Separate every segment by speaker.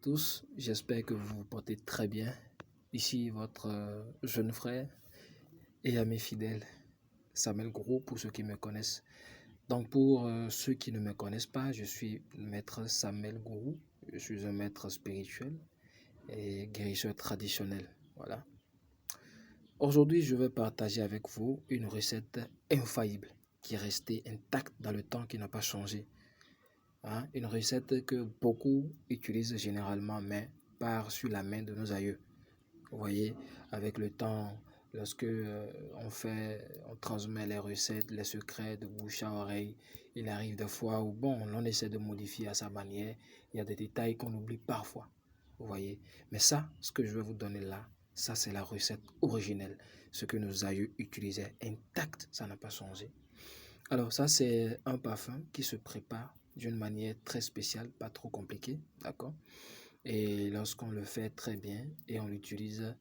Speaker 1: tous, j'espère que vous vous portez très bien. Ici votre jeune frère et ami fidèle, Samuel Gros, pour ceux qui me connaissent. Donc pour ceux qui ne me connaissent pas, je suis maître Samuel Gros. Je suis un maître spirituel et guérisseur traditionnel. Voilà. Aujourd'hui, je vais partager avec vous une recette infaillible qui est restée intacte dans le temps, qui n'a pas changé. Une recette que beaucoup utilisent généralement, mais par sur la main de nos aïeux. Vous voyez, avec le temps, lorsque on transmet les recettes, les secrets de bouche à oreille, il arrive des fois où, bon, on essaie de modifier à sa manière. Il y a des détails qu'on oublie parfois. Vous voyez, mais ça, ce que je vais vous donner là, ça c'est la recette originelle. Ce que nos aïeux utilisaient intact, ça n'a pas changé. Alors ça, c'est un parfum qui se prépare d'une manière très spéciale, pas trop compliquée, d'accord? Et lorsqu'on le fait très bien et on l'utilise,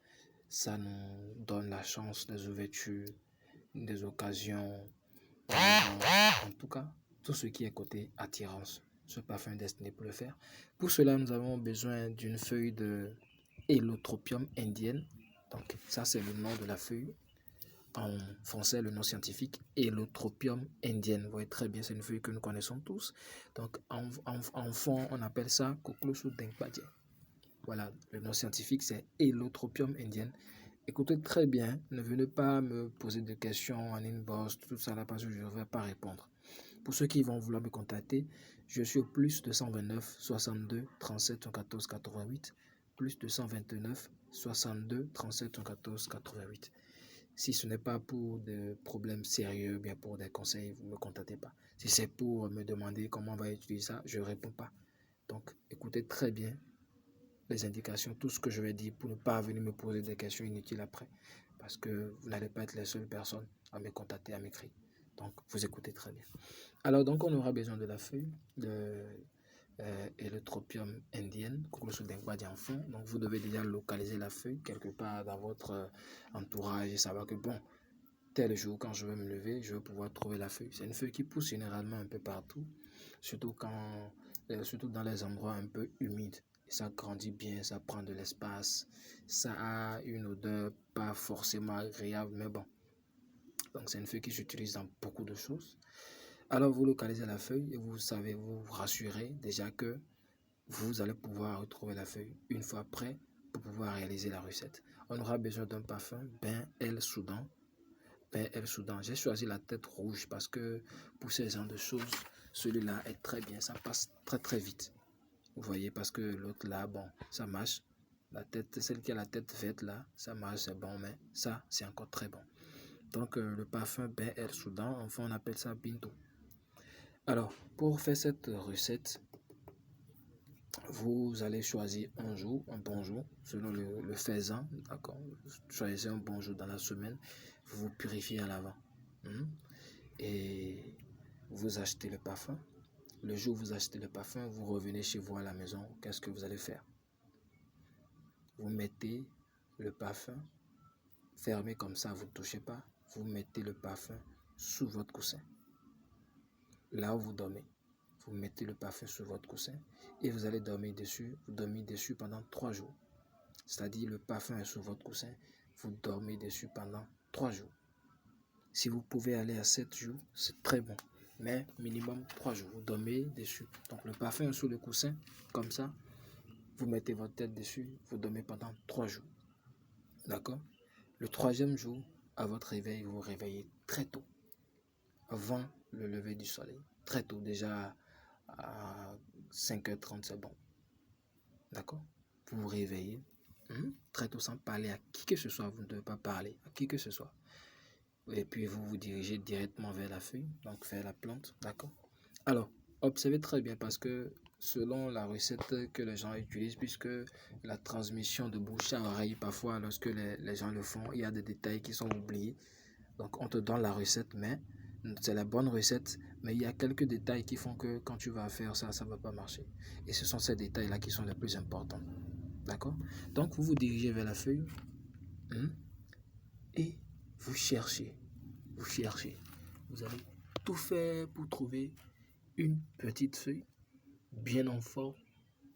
Speaker 1: ça nous donne la chance des ouvertures, des occasions, en tout cas, tout ce qui est côté attirance. Ce parfum est destiné pour le faire. Pour cela, nous avons besoin d'une feuille de Hélotropium indienne. Donc ça, c'est le nom de la feuille. En français, le nom scientifique Hélotropium indienne. Vous voyez très bien, c'est une feuille que nous connaissons tous. Donc en fond, on appelle ça Cocklosu Denkpadje. Voilà, le nom scientifique, c'est Hélotropium indienne. Écoutez très bien, ne venez pas me poser de questions en inbox, tout ça là, parce que je ne vais pas répondre. Pour ceux qui vont vouloir me contacter, je suis au plus 229 62 37 14 88, plus 229 62 37 14 88. Si ce n'est pas pour des problèmes sérieux, bien pour des conseils, vous ne me contactez pas. Si c'est pour me demander comment on va utiliser ça, je ne réponds pas. Donc, écoutez très bien les indications, tout ce que je vais dire pour ne pas venir me poser des questions inutiles après. Parce que vous n'allez pas être les seules personnes à me contacter, à m'écrire. Donc, vous écoutez très bien. Alors, donc, on aura besoin de la feuille et le tropium indienne, en fond. Donc, vous devez déjà localiser la feuille quelque part dans votre entourage et savoir que, bon, tel jour, quand je vais me lever, je vais pouvoir trouver la feuille. C'est une feuille qui pousse généralement un peu partout, surtout surtout dans les endroits un peu humides. Et ça grandit bien, ça prend de l'espace, ça a une odeur pas forcément agréable, mais bon. Donc c'est une feuille qui s'utilise dans beaucoup de choses. Alors vous localisez la feuille et vous savez, vous vous rassurez déjà que vous allez pouvoir retrouver la feuille une fois prêt pour pouvoir réaliser la recette. On aura besoin d'un parfum Ben El Soudan. Ben El Soudan. J'ai choisi la tête rouge parce que pour ces genre de choses, celui-là est très bien, ça passe très très vite. Vous voyez, parce que l'autre là, bon, ça marche. La tête, celle qui a la tête verte là, ça marche, c'est bon, mais ça, c'est encore très bon. Donc, le parfum Ben El Soudan, enfin, on appelle ça Binto. Alors, pour faire cette recette, vous allez choisir un jour, un bon jour, selon le faisant, d'accord? Choisissez un bon jour dans la semaine, vous vous purifiez à l'avant. Et vous achetez le parfum. Le jour où vous achetez le parfum, vous revenez chez vous à la maison, qu'est-ce que vous allez faire? Vous mettez le parfum, fermé comme ça, vous ne touchez pas. Vous mettez le parfum sous votre coussin. Là où vous dormez, vous mettez le parfum sur votre coussin et vous allez dormir dessus. Vous dormez dessus pendant 3 jours. C'est-à-dire le parfum est sur votre coussin, vous dormez dessus pendant 3 jours. Si vous pouvez aller à 7 jours, c'est très bon. Mais minimum 3 jours, vous dormez dessus. Donc le parfum est sous le coussin, comme ça. Vous mettez votre tête dessus, vous dormez pendant 3 jours. D'accord? Le 3e jour, à votre réveil, vous vous réveillez très tôt, avant le lever du soleil. Très tôt, déjà à 5h30, c'est bon. D'accord? Vous vous réveillez très tôt sans parler à qui que ce soit. Vous ne devez pas parler à qui que ce soit. Et puis vous vous dirigez directement vers la feuille, donc vers la plante. D'accord? Alors, observez très bien parce que selon la recette que les gens utilisent, puisque la transmission de bouche à oreille, parfois lorsque les gens le font, il y a des détails qui sont oubliés. Donc on te donne la recette, mais c'est la bonne recette, mais il y a quelques détails qui font que quand tu vas faire ça, ça ne va pas marcher. Et ce sont ces détails-là qui sont les plus importants. D'accord? Donc vous vous dirigez vers la feuille et vous cherchez. Vous cherchez. Vous allez tout faire pour trouver une petite feuille bien en forme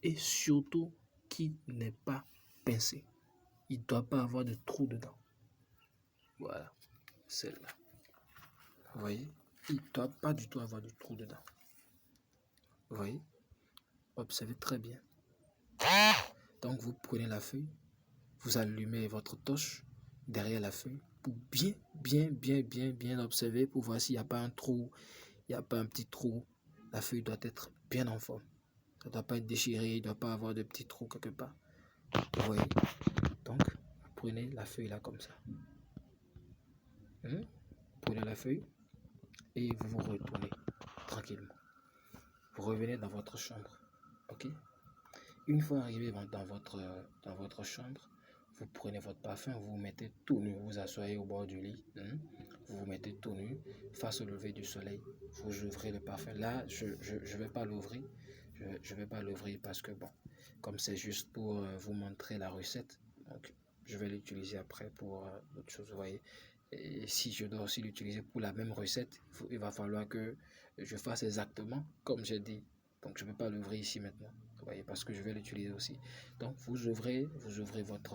Speaker 1: et surtout qui n'est pas pincée. Il ne doit pas avoir de trou dedans. Voilà, celle-là. Vous voyez, il ne doit pas du tout avoir de trou dedans. Vous voyez, observez très bien. Donc, vous prenez la feuille, vous allumez votre torche derrière la feuille pour bien observer pour voir s'il n'y a pas un trou, il n'y a pas un petit trou. La feuille doit être bien en forme. Ça ne doit pas être déchiré, il ne doit pas avoir de petits trous quelque part. Vous voyez, donc, vous prenez la feuille là comme ça. Prenez la feuille et vous vous retournez tranquillement. Vous revenez dans votre chambre. Ok? Une fois arrivé dans votre chambre, vous prenez votre parfum, vous vous mettez tout nu, vous vous asseyez au bord du lit, vous vous mettez tout nu, face au lever du soleil, vous ouvrez le parfum. Là, je vais pas l'ouvrir, je vais pas l'ouvrir parce que bon, comme c'est juste pour vous montrer la recette, donc je vais l'utiliser après pour autre chose, vous voyez. Et si je dois aussi l'utiliser pour la même recette, il va falloir que je fasse exactement comme j'ai dit. Donc je ne vais pas l'ouvrir ici maintenant. Vous voyez, parce que je vais l'utiliser aussi. Donc vous ouvrez votre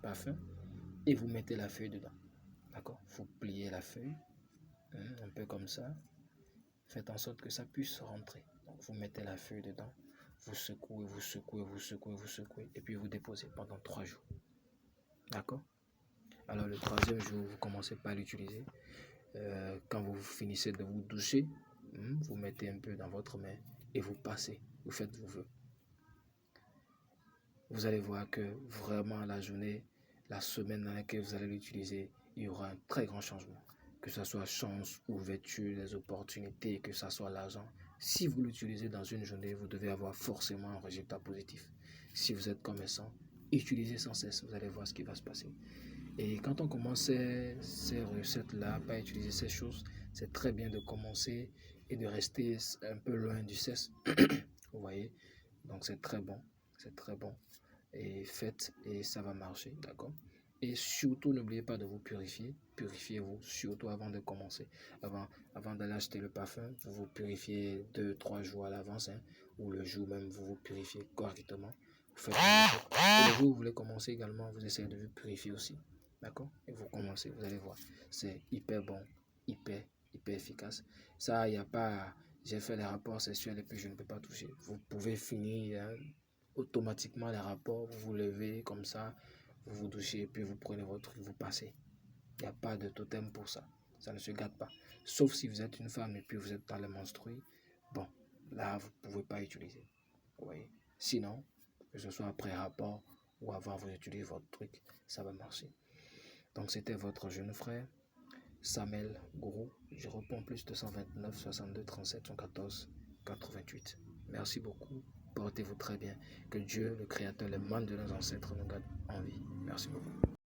Speaker 1: parfum et vous mettez la feuille dedans. D'accord? Vous pliez la feuille, un peu comme ça. Faites en sorte que ça puisse rentrer. Donc vous mettez la feuille dedans. Vous secouez, vous secouez, vous secouez, vous secouez. Et puis vous déposez pendant 3 jours. D'accord? Alors le 3e jour, vous commencez pas à l'utiliser. Quand vous finissez de vous doucher, vous mettez un peu dans votre main et vous passez. Vous faites vos vœux. Vous allez voir que vraiment la journée, la semaine dans laquelle vous allez l'utiliser, il y aura un très grand changement. Que ce soit chance, ouverture, les opportunités, que ce soit l'argent. Si vous l'utilisez dans une journée, vous devez avoir forcément un résultat positif. Si vous êtes commerçant, utilisez sans cesse, vous allez voir ce qui va se passer. Et quand on commence ces recettes-là, pas utiliser ces choses, c'est très bien de commencer et de rester un peu loin du cesse. Vous voyez? Donc c'est très bon, c'est très bon. Et faites et ça va marcher, d'accord? Et surtout, n'oubliez pas de vous purifier. Purifiez-vous, surtout avant de commencer. Avant d'aller acheter le parfum, vous vous purifiez 2-3 jours à l'avance, ou le jour même, vous vous purifiez correctement. Vous faites et le jour où vous voulez commencer également, vous essayez de vous purifier aussi, d'accord? Et vous commencez, vous allez voir. C'est hyper bon, hyper efficace. Ça, il n'y a pas... J'ai fait les rapports sexuels et puis je ne peux pas toucher. Vous pouvez finir... automatiquement les rapports, vous vous levez comme ça, vous vous douchez, puis vous prenez votre truc, vous passez. Il n'y a pas de totem pour ça. Ça ne se gâte pas. Sauf si vous êtes une femme et puis vous êtes dans les menstrues. Bon, là, vous ne pouvez pas utiliser. Vous voyez. Sinon, que ce soit après rapport ou avant vous utilisez votre truc, ça va marcher. Donc, c'était votre jeune frère, Samuel Gourou. Je réponds plus 229 62 37 114 88. Merci beaucoup. Portez-vous très bien. Que Dieu, le Créateur, les membres de nos ancêtres nous garde en vie. Merci beaucoup.